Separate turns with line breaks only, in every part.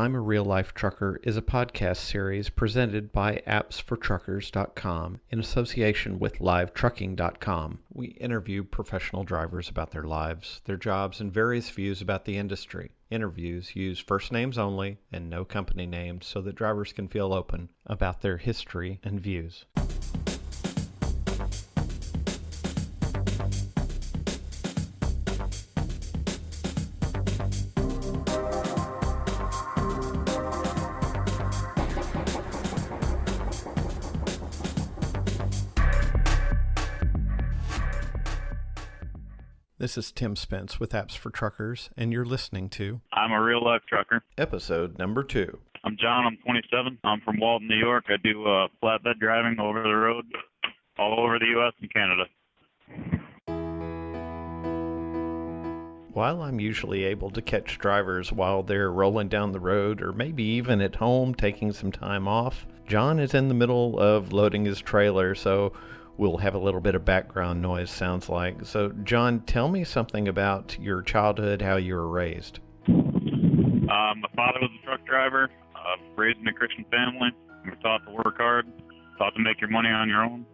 I'm a Real Life Trucker is a podcast series presented by appsfortruckers.com in association with Livetrucking.com. We interview professional drivers about their lives, their jobs, and various views about the industry. Interviews use first names only and no company names so that drivers can feel open about their history and views. This is Tim Spence with Apps for Truckers, and you're listening to
I'm a Real Life Trucker.
Episode number 2.
I'm John. I'm 27. I'm from Walton, New York. I do flatbed driving over the road all over the U.S. and Canada.
While I'm usually able to catch drivers while they're rolling down the road or maybe even at home taking some time off, John is in the middle of loading his trailer, so we'll have a little bit of background noise, sounds like. So, John, tell me something about your childhood, how you were raised.
My father was a truck driver, raised in a Christian family. We were taught to work hard, taught to make your money on your own.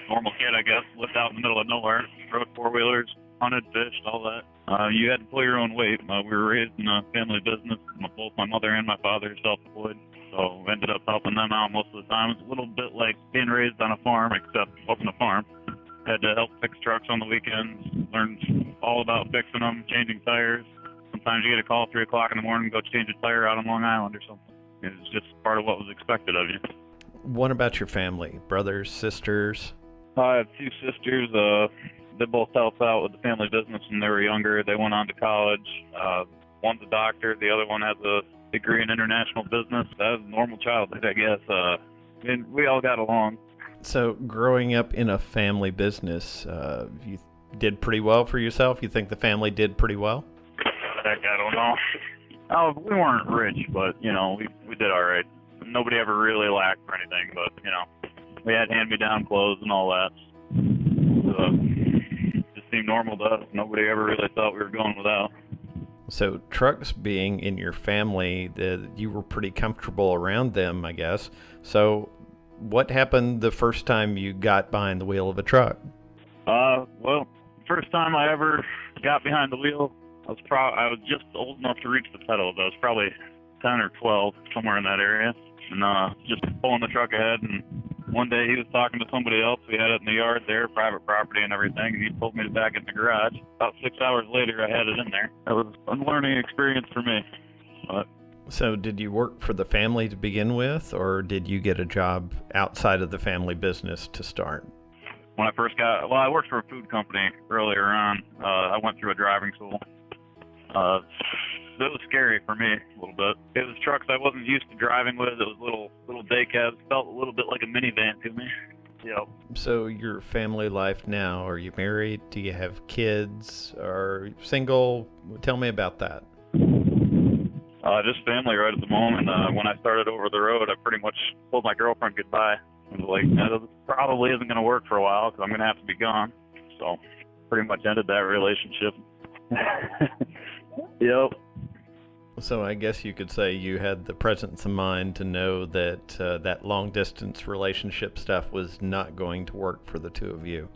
Normal kid, I guess, lived out in the middle of nowhere, rode four-wheelers, hunted, fished, all that. You had to pull your own weight. We were raised in a family business. Both my mother and my father are self-employed. So ended up helping them out most of the time. It's a little bit like being raised on a farm, except it wasn't a farm. Had to help fix trucks on the weekends, learned all about fixing them, changing tires. Sometimes you get a call at 3 o'clock in the morning, go change a tire out on Long Island or something. It's just part of what was expected of you.
What about your family? Brothers, sisters?
I have 2 sisters. They both helped out with the family business when they were younger. They went on to college. One's a doctor. The other one has a degree in international business. That was a normal childhood, I guess. And we all got along.
So, growing up in a family business, you did pretty well for yourself? You think the family did pretty well?
Heck, I don't know. Oh, we weren't rich, but, we did all right. Nobody ever really lacked for anything, but, we had hand-me-down clothes and all that. It just seemed normal to us. Nobody ever really thought we were going without.
So trucks being in your family, you were pretty comfortable around them, I guess. So what happened the first time you got behind the wheel of a truck?
Well, first time I ever got behind the wheel, I was just old enough to reach the pedals. I was probably 10 or 12, somewhere in that area, and just pulling the truck ahead. And one day he was talking to somebody else. We had it in the yard there, private property and everything, and he pulled me back in the garage. About 6 hours later, I had it in there. It was a learning experience for me.
So did you work for the family to begin with, or did you get a job outside of the family business to start?
When I first I worked for a food company earlier on. I went through a driving school. It was scary for me a little bit. It was trucks I wasn't used to driving with. It was little day cabs. Felt a little bit like a minivan to me. Yep. So
your family life now, are you married? Do you have kids? Are you single? Tell me about that.
Just family right at the moment. When I started over the road, I pretty much told my girlfriend goodbye. I was like, this probably isn't going to work for a while because I'm going to have to be gone. So pretty much ended that relationship. Yep.
So I guess you could say you had the presence of mind to know that that long-distance relationship stuff was not going to work for the two of you.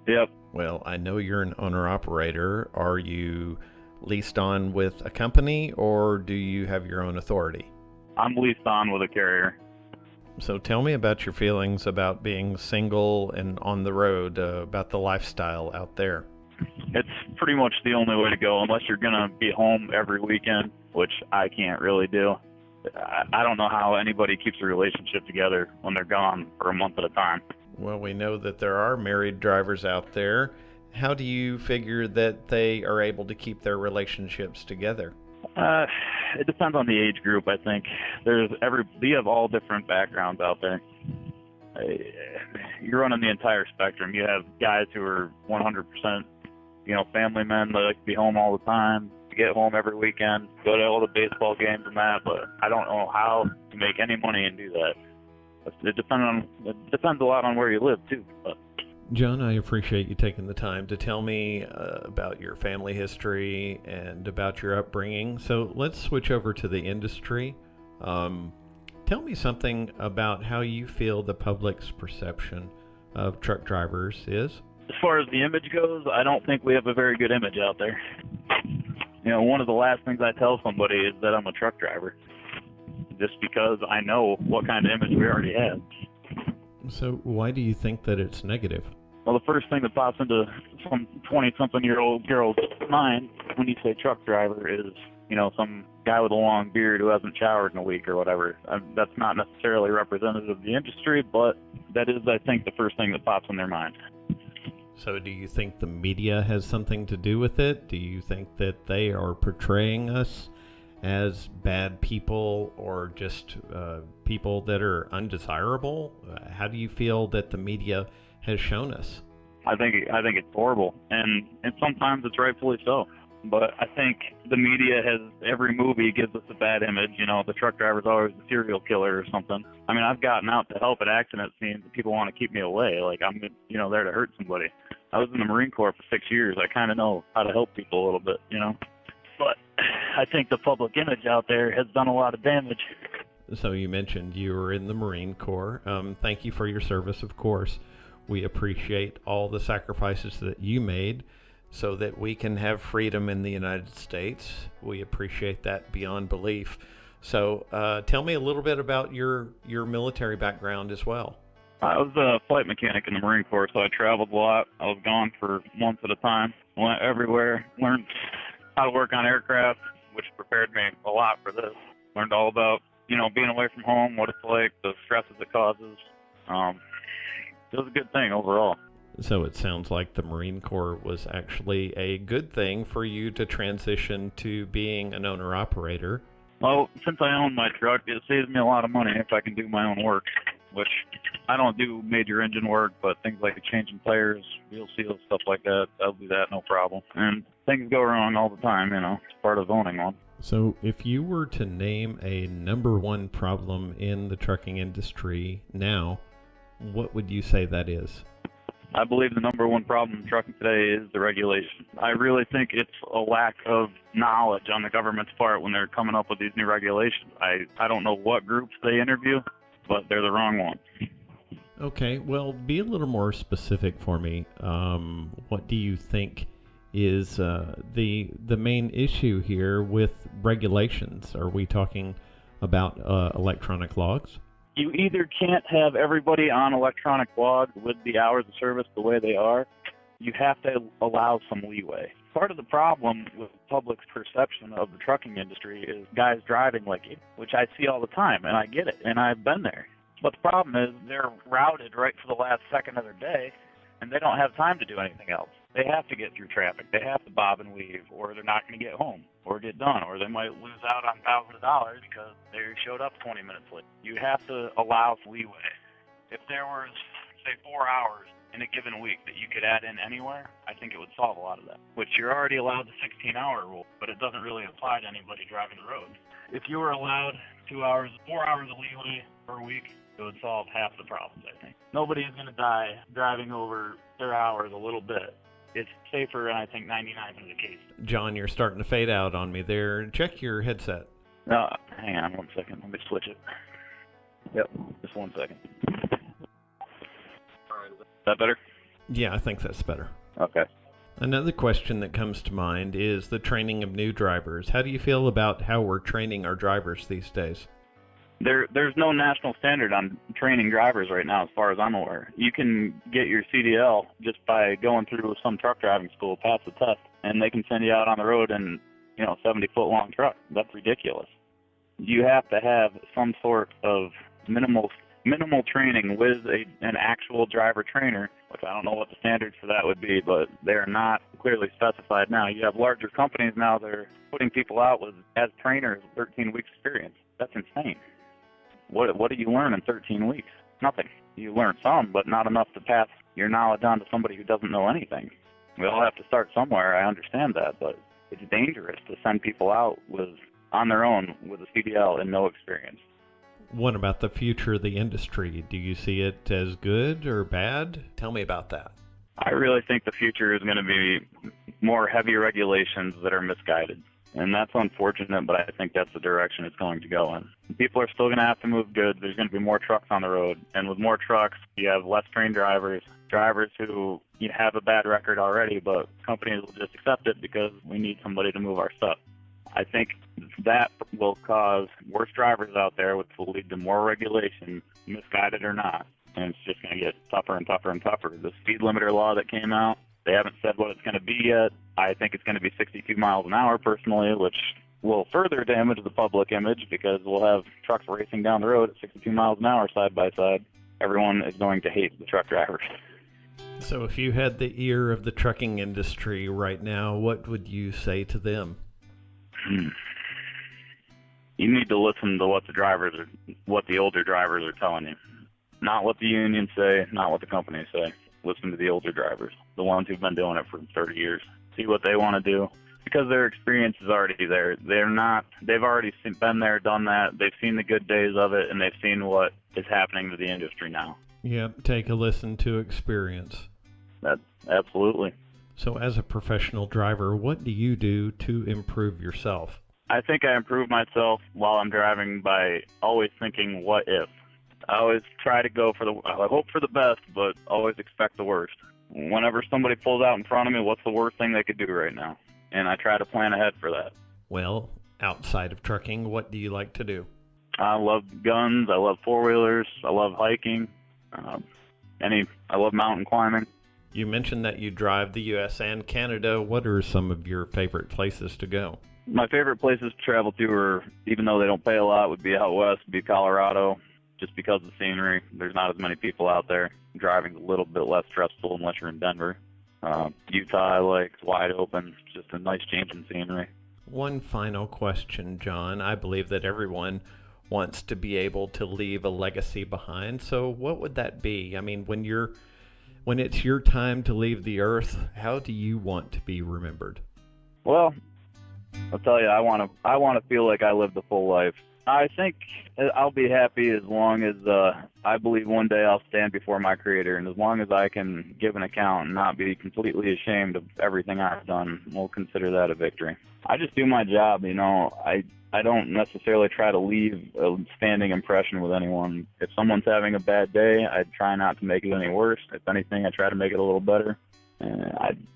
Yep.
Well, I know you're an owner-operator. Are you leased on with a company, or do you have your own authority?
I'm leased on with a carrier.
So tell me about your feelings about being single and on the road, about the lifestyle out there.
It's pretty much the only way to go unless you're going to be home every weekend, which I can't really do. I don't know how anybody keeps a relationship together when they're gone for a month at a time.
Well, we know that there are married drivers out there. How do you figure that they are able to keep their relationships together?
It depends on the age group, I think. You have all different backgrounds out there. You're running the entire spectrum. You have guys who are 100%, family men that like to be home all the time, to get home every weekend, go to all the baseball games and that, but I don't know how to make any money and do that. It depends a lot on where you live, too. But
John, I appreciate you taking the time to tell me about your family history and about your upbringing. So let's switch over to the industry. Um, Tell me something about how you feel the public's perception of truck drivers is.
As far as the image goes, I don't think we have a very good image out there. One of the last things I tell somebody is that I'm a truck driver, just because I know what kind of image we already have.
So why do you think that it's negative?
Well, the first thing that pops into some 20-something-year-old girl's mind when you say truck driver is, some guy with a long beard who hasn't showered in a week or whatever. That's not necessarily representative of the industry, but that is, I think, the first thing that pops in their mind.
So do you think the media has something to do with it? Do you think that they are portraying us as bad people or just people that are undesirable? How do you feel that the media has shown us?
I think it's horrible, and sometimes it's rightfully so. But I think the media has, every movie gives us a bad image. The truck driver's always the serial killer or something. I mean, I've gotten out to help at accident scenes and people want to keep me away. Like I'm, there to hurt somebody. I was in the Marine Corps for 6 years. I kind of know how to help people a little bit, But I think the public image out there has done a lot of damage.
So you mentioned you were in the Marine Corps. Thank you for your service, of course. We appreciate all the sacrifices that you made so that we can have freedom in the United States. We appreciate that beyond belief. So tell me a little bit about your military background as well.
I was a flight mechanic in the Marine Corps, so I traveled a lot. I was gone for months at a time. Went everywhere, learned how to work on aircraft, which prepared me a lot for this. Learned all about, being away from home, what it's like, the stresses it causes. It was a good thing overall.
So it sounds like the Marine Corps was actually a good thing for you to transition to being an owner-operator.
Well, since I own my truck, it saves me a lot of money if I can do my own work, which I don't do major engine work, but things like changing tires, wheel seals, stuff like that, I'll do that no problem. And things go wrong all the time, it's part of owning one.
So if you were to name a number one problem in the trucking industry now, what would you say that is?
I believe the number one problem in trucking today is the regulation. I really think it's a lack of knowledge on the government's part when they're coming up with these new regulations. I don't know what groups they interview, but they're the wrong ones.
Okay, well, be a little more specific for me. What do you think is the main issue here with regulations? Are we talking about electronic logs?
You either can't have everybody on electronic logs with the hours of service the way they are. You have to allow some leeway. Part of the problem with public's perception of the trucking industry is guys driving like you, which I see all the time, and I get it, and I've been there. But the problem is they're routed right for the last second of their day, and they don't have time to do anything else. They have to get through traffic. They have to bob and weave, or they're not going to get home or get done, or they might lose out on thousands of dollars because they showed up 20 minutes late. You have to allow leeway. If there was, say, 4 hours in a given week that you could add in anywhere, I think it would solve a lot of that, which you're already allowed the 16-hour rule, but it doesn't really apply to anybody driving the road. If you were allowed 4 hours of leeway per week, it would solve half the problems, I think. Nobody is going to die driving over their hours a little bit. It's safer, and I think 99% of the case.
John, you're starting to fade out on me there. Check your headset.
Hang on 1 second. Let me switch it. Yep, just 1 second. Is that better?
Yeah, I think that's better.
Okay.
Another question that comes to mind is the training of new drivers. How do you feel about how we're training our drivers these days?
There's no national standard on training drivers right now, as far as I'm aware. You can get your CDL just by going through some truck driving school, pass the test, and they can send you out on the road in, 70-foot long truck. That's ridiculous. You have to have some sort of minimal training with an actual driver trainer, which I don't know what the standards for that would be, but they're not clearly specified now. You have larger companies now that are putting people out as trainers with 13 weeks experience. That's insane. What do you learn in 13 weeks? Nothing. You learn some, but not enough to pass your knowledge on to somebody who doesn't know anything. We all have to start somewhere. I understand that, but it's dangerous to send people out on their own with a CDL and no experience.
What about the future of the industry? Do you see it as good or bad? Tell me about that.
I really think the future is going to be more heavy regulations that are misguided. And that's unfortunate, but I think that's the direction it's going to go in. People are still going to have to move goods. There's going to be more trucks on the road. And with more trucks, you have less trained drivers who have a bad record already, but companies will just accept it because we need somebody to move our stuff. I think that will cause worse drivers out there, which will lead to more regulation, misguided or not. And it's just going to get tougher and tougher and tougher. The speed limiter law that came out, they haven't said what it's going to be yet. I think it's going to be 62 miles an hour personally, which will further damage the public image because we'll have trucks racing down the road at 62 miles an hour side by side. Everyone is going to hate the truck drivers.
So if you had the ear of the trucking industry right now, what would you say to them?
You need to listen to what the older drivers are telling you. Not what the unions say, not what the companies say. Listen to the older drivers, the ones who've been doing it for 30 years. See what they want to do, because their experience is already there. They've already been there, done that. They've seen the good days of it, and they've seen what is happening to the industry now.
Yep, take a listen to experience.
That's absolutely.
So as a professional driver, what do you do to improve yourself?
I think I improve myself while I'm driving by always thinking, what if? I always try to I hope for the best, but always expect the worst. Whenever somebody pulls out in front of me, what's the worst thing they could do right now? And I try to plan ahead for that.
Well, outside of trucking, what do you like to do?
I love guns. I love four-wheelers. I love hiking. I love mountain climbing.
You mentioned that you drive the U.S. and Canada. What are some of your favorite places to go?
My favorite places to travel to, even though they don't pay a lot, would be out west, would be Colorado, just because of the scenery. There's not as many people out there. Driving's a little bit less stressful unless you're in Denver. Utah, I like. It's wide open. It's just a nice change in scenery.
One final question, John. I believe that everyone wants to be able to leave a legacy behind. So what would that be? I mean, when it's your time to leave the earth, how do you want to be remembered?
Well, I'll tell you, I want to feel like I lived a full life. I think I'll be happy as long as I believe one day I'll stand before my Creator, and as long as I can give an account and not be completely ashamed of everything I've done, we'll consider that a victory. I just do my job, I don't necessarily try to leave a standing impression with anyone. If someone's having a bad day, I try not to make it any worse. If anything, I try to make it a little better.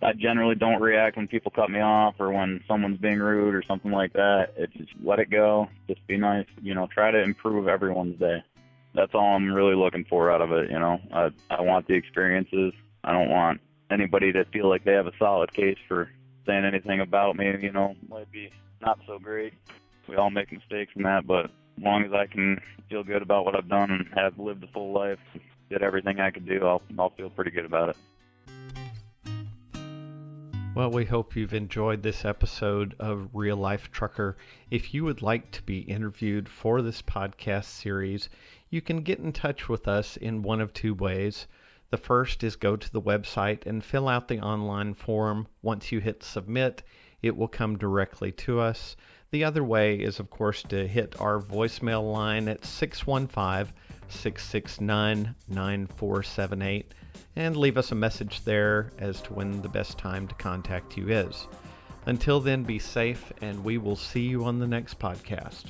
I generally don't react when people cut me off or when someone's being rude or something like that. It's just let it go. Just be nice. Try to improve everyone's day. That's all I'm really looking for out of it. I want the experiences. I don't want anybody to feel like they have a solid case for saying anything about me. Might be not so great. We all make mistakes in that, but as long as I can feel good about what I've done and have lived a full life, did everything I could do, I'll feel pretty good about it.
Well, we hope you've enjoyed this episode of Real Life Trucker. If you would like to be interviewed for this podcast series, you can get in touch with us in one of two ways. The first is go to the website and fill out the online form. Once you hit submit, it will come directly to us. The other way is, of course, to hit our voicemail line at 615-669-9478 and leave us a message there as to when the best time to contact you is. Until then, be safe, and we will see you on the next podcast.